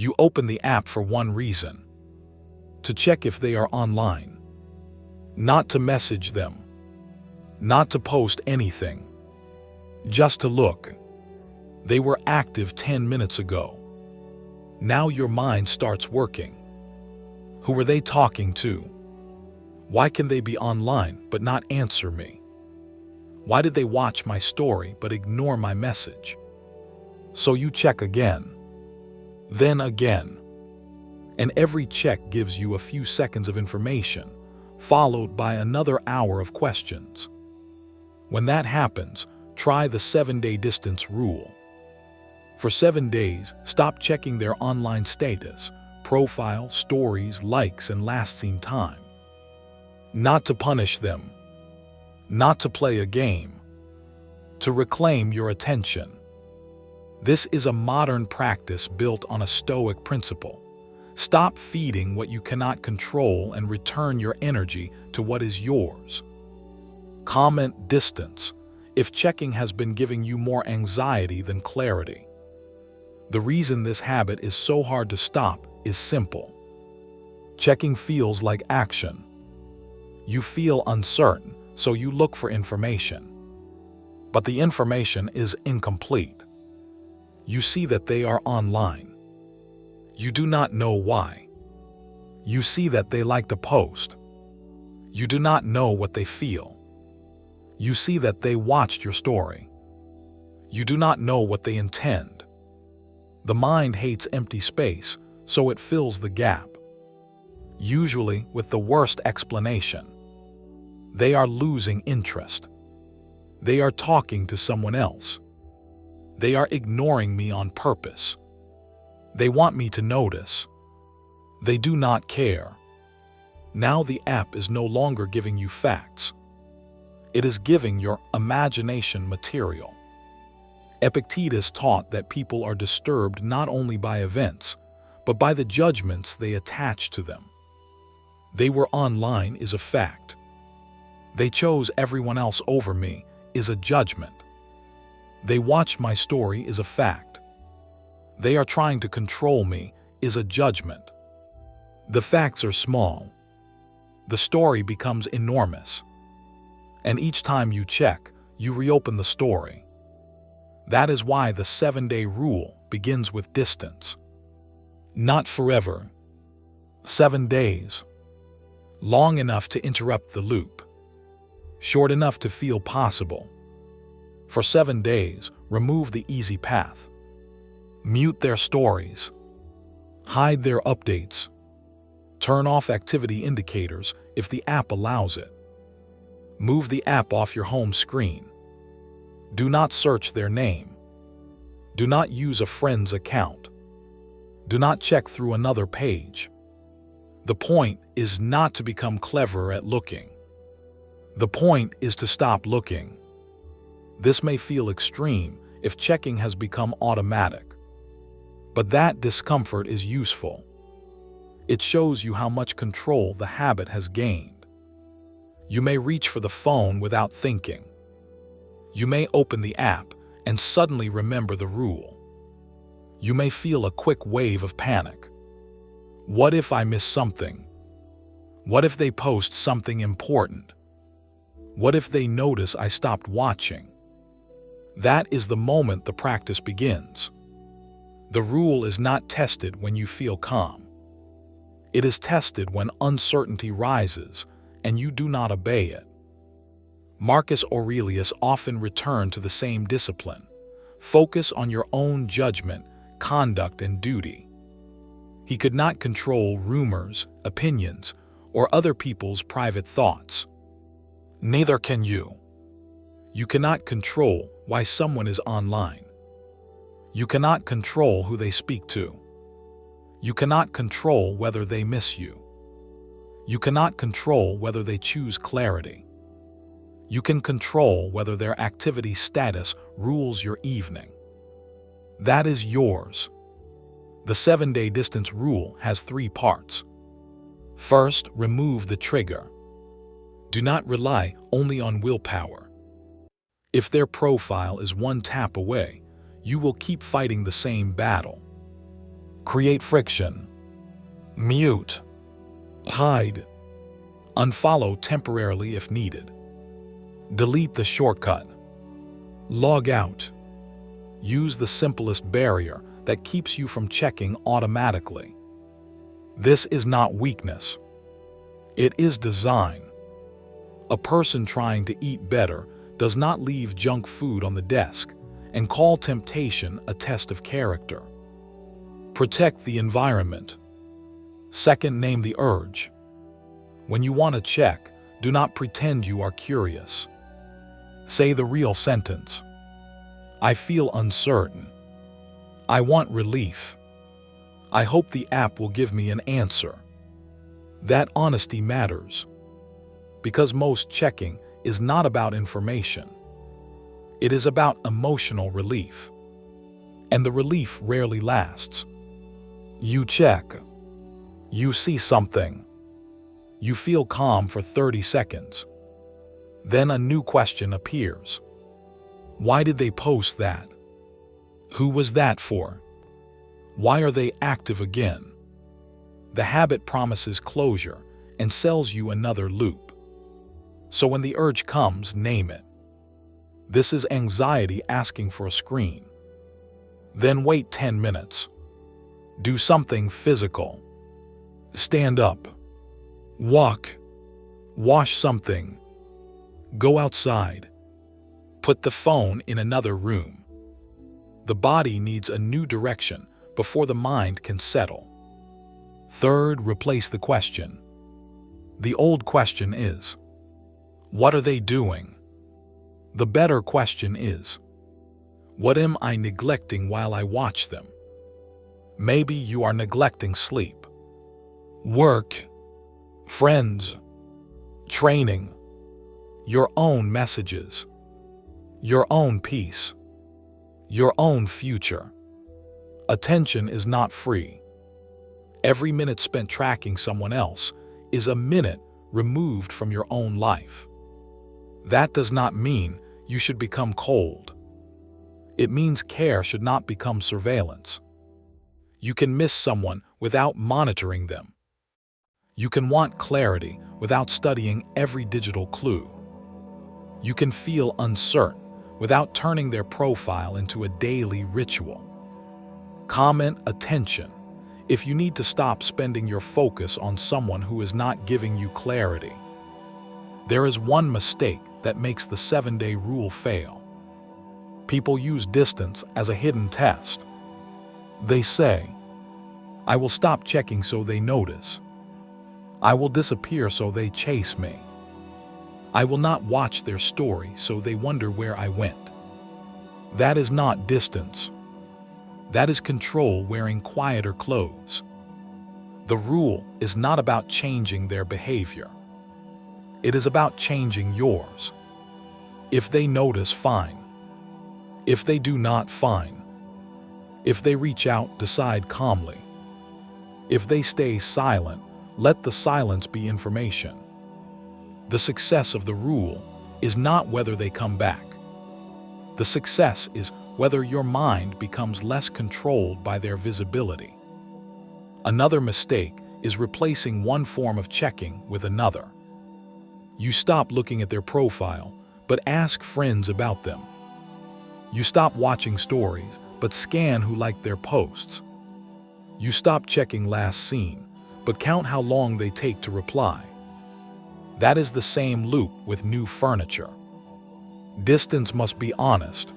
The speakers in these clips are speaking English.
You open the app for one reason: to check if they are online. Not to message them. Not to post anything. Just to look. They were active 10 minutes ago. Now your mind starts working. Who were they talking to? Why can they be online but not answer me? Why did they watch my story but ignore my message? So you check again. Then again. And every check gives you a few seconds of information, followed by another hour of questions. When that happens, try the 7-day distance rule. For 7 days, stop checking their online status, profile, stories, likes, and last seen time. Not to punish them. Not to play a game. To reclaim your attention. This is a modern practice built on a Stoic principle. Stop feeding what you cannot control and return your energy to what is yours. Comment distance if checking has been giving you more anxiety than clarity. The reason this habit is so hard to stop is simple. Checking feels like action. You feel uncertain, so you look for information. But the information is incomplete. You see that they are online. You do not know why. You see that they like to post. You do not know what they feel. You see that they watched your story. You do not know what they intend. The mind hates empty space, so it fills the gap. Usually with the worst explanation. They are losing interest. They are talking to someone else. They are ignoring me on purpose. They want me to notice. They do not care. Now the app is no longer giving you facts. It is giving your imagination material. Epictetus taught that people are disturbed not only by events, but by the judgments they attach to them. They were online is a fact. They chose everyone else over me is a judgment. They watched my story is a fact. They are trying to control me is a judgment. The facts are small. The story becomes enormous. And each time you check, you reopen the story. That is why the 7-day rule begins with distance. Not forever. 7 days. Long enough to interrupt the loop. Short enough to feel possible. For 7 days, remove the easy path. Mute their stories. Hide their updates. Turn off activity indicators if the app allows it. Move the app off your home screen. Do not search their name. Do not use a friend's account. Do not check through another page. The point is not to become clever at looking. The point is to stop looking. This may feel extreme if checking has become automatic. But that discomfort is useful. It shows you how much control the habit has gained. You may reach for the phone without thinking. You may open the app and suddenly remember the rule. You may feel a quick wave of panic. What if I miss something? What if they post something important? What if they notice I stopped watching? That is the moment the practice begins. The rule is not tested when you feel calm. It is tested when uncertainty rises and you do not obey it. Marcus Aurelius often returned to the same discipline. Focus on your own judgment, conduct, and duty. He could not control rumors, opinions, or other people's private thoughts. Neither can you. You cannot control why someone is online. You cannot control who they speak to. You cannot control whether they miss you. You cannot control whether they choose clarity. You can control whether their activity status rules your evening. That is yours. The 7-day distance rule has 3 parts. First, remove the trigger. Do not rely only on willpower. If their profile is one tap away, you will keep fighting the same battle. create friction, mute, hide, unfollow temporarily if needed, delete the shortcut, log out. Use the simplest barrier that keeps you from checking automatically. This is not weakness. It is design. A person trying to eat better does not leave junk food on the desk and call temptation a test of character. Protect the environment. Second, name the urge. When you want to check, do not pretend you are curious. Say the real sentence. I feel uncertain. I want relief. I hope the app will give me an answer. That honesty matters. Because most checking is not about information. It is about emotional relief. And the relief rarely lasts. You check. You see something. You feel calm for 30 seconds. Then a new question appears. Why did they post that? Who was that for? Why are they active again? The habit promises closure and sells you another loop. So when the urge comes, name it. This is anxiety asking for a screen. Then wait 10 minutes. Do something physical. Stand up. Walk. Wash something. Go outside. Put the phone in another room. The body needs a new direction before the mind can settle. Third, replace the question. The old question is, what are they doing? The better question is, what am I neglecting while I watch them? Maybe you are neglecting sleep, work, friends, training, your own messages, your own peace, your own future. Attention is not free. Every minute spent tracking someone else is a minute removed from your own life. That does not mean you should become cold. It means care should not become surveillance. You can miss someone without monitoring them. You can want clarity without studying every digital clue. You can feel uncertain without turning their profile into a daily ritual. Comment attention if you need to stop spending your focus on someone who is not giving you clarity. There is one mistake that makes the 7-day rule fail. People use distance as a hidden test. They say, I will stop checking so they notice. I will disappear so they chase me. I will not watch their story so they wonder where I went. That is not distance. That is control wearing quieter clothes. The rule is not about changing their behavior. It is about changing yours. If they notice, fine. If they do not, fine. If they reach out, decide calmly. If they stay silent, let the silence be information. The success of the rule is not whether they come back. The success is whether your mind becomes less controlled by their visibility. Another mistake is replacing one form of checking with another. You stop looking at their profile, but ask friends about them. You stop watching stories, but scan who liked their posts. You stop checking last seen, but count how long they take to reply. That is the same loop with new furniture. Distance must be honest.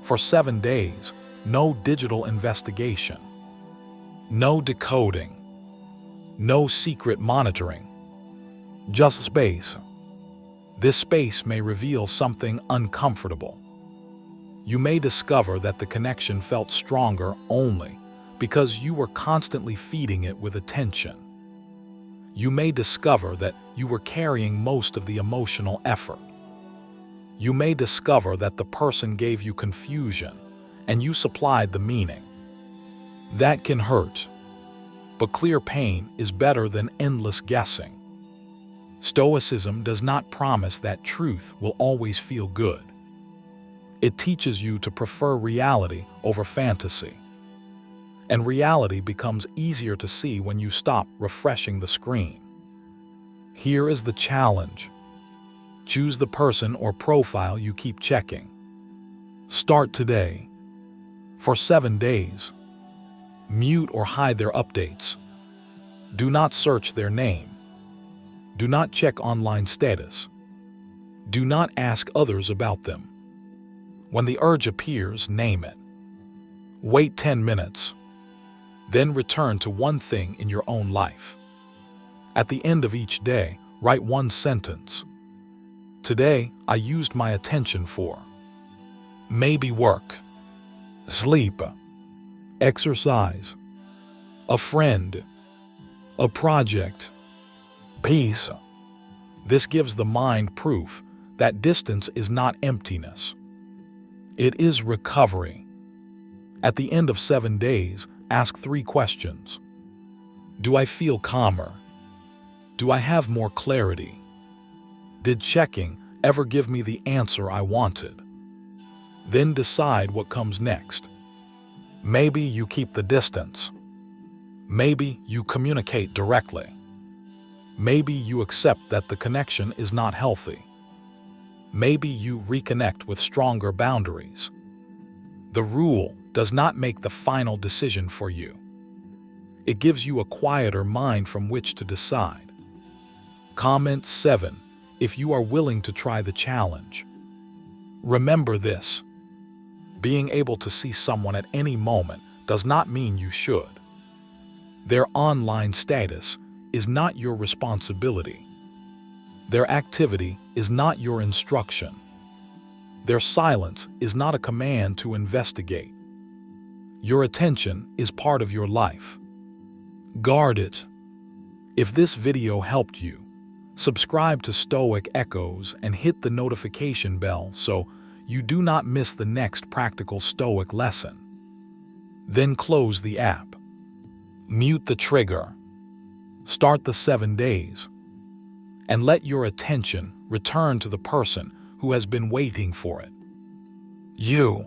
For 7 days, no digital investigation. No decoding. No secret monitoring. Just space. This space may reveal something uncomfortable. You may discover that the connection felt stronger only because you were constantly feeding it with attention. You may discover that you were carrying most of the emotional effort. You may discover that the person gave you confusion and you supplied the meaning. That can hurt, but clear pain is better than endless guessing. Stoicism does not promise that truth will always feel good. It teaches you to prefer reality over fantasy. and reality becomes easier to see when you stop refreshing the screen. Here is the challenge. Choose the person or profile you keep checking. Start today. For 7 days. Mute or hide their updates. Do not search their name. Do not check online status. Do not ask others about them. When the urge appears, name it. Wait 10 minutes. Then return to one thing in your own life. At the end of each day, write one sentence. Today, I used my attention for. Maybe work, sleep, exercise, a friend, a project, peace. This gives the mind proof that distance is not emptiness. It is recovery. At the end of 7 days, ask 3 questions. Do I feel calmer? Do I have more clarity? Did checking ever give me the answer I wanted? Then decide what comes next. Maybe you keep the distance. Maybe you communicate directly. Maybe you accept that the connection is not healthy. Maybe you reconnect with stronger boundaries. The rule does not make the final decision for you. It gives you a quieter mind from which to decide. Comment 7 if you are willing to try the challenge. Remember this. Being able to see someone at any moment does not mean you should. Their online status is not your responsibility. Their activity is not your instruction. Their silence is not a command to investigate. Your attention is part of your life. Guard it. If this video helped you, subscribe to Stoic Echoes and hit the notification bell so you do not miss the next practical Stoic lesson. Then close the app. Mute the trigger. Start the 7 days. And let your attention return to the person who has been waiting for it. You.